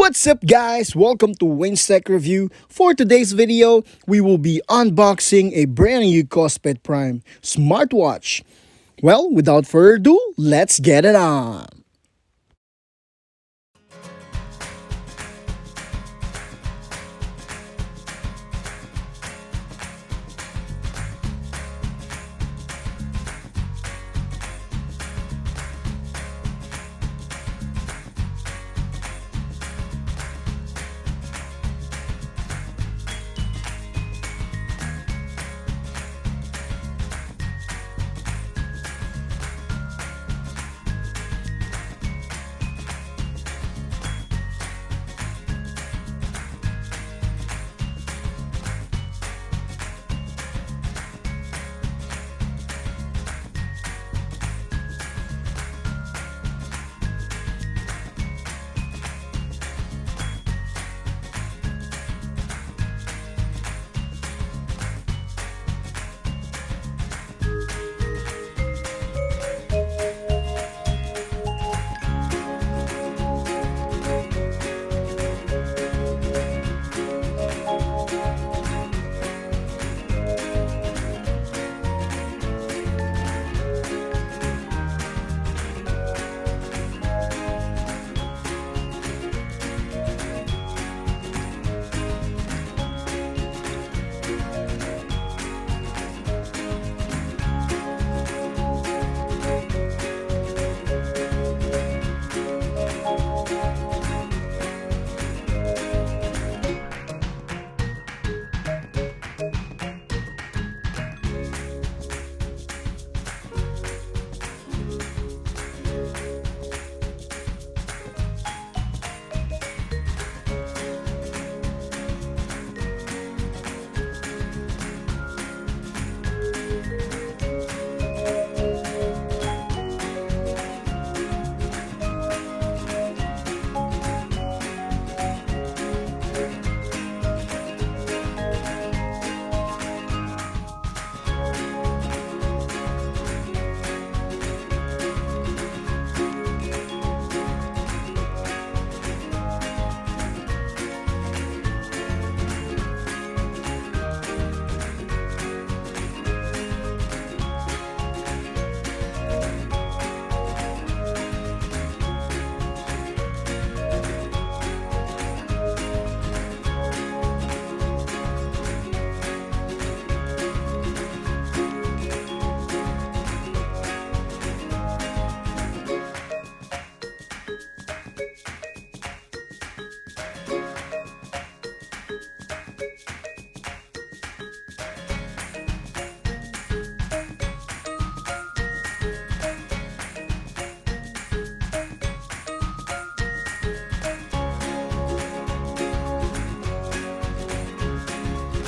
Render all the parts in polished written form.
What's up guys? Welcome to Wayne's Tech Review. For today's video, we will be unboxing a brand new Kospet Prime smartwatch. Well, without further ado, let's get it on.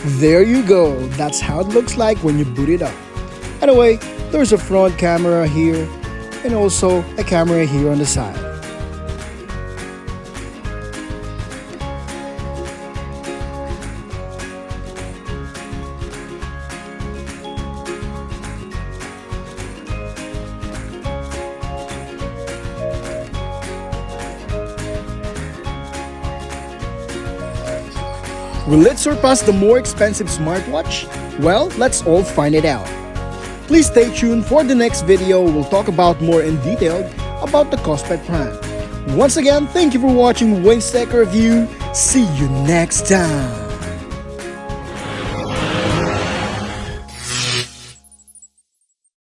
There you go, that's how it looks like when you boot it up. Anyway, there's a front camera here and also a camera here on the side. Will it surpass the more expensive smartwatch? Well, let's all find it out. Please stay tuned for the next video. We'll talk about more in detail about the Kospet Prime. Once again, thank you for watching Wayne's Tech Review. See you next time.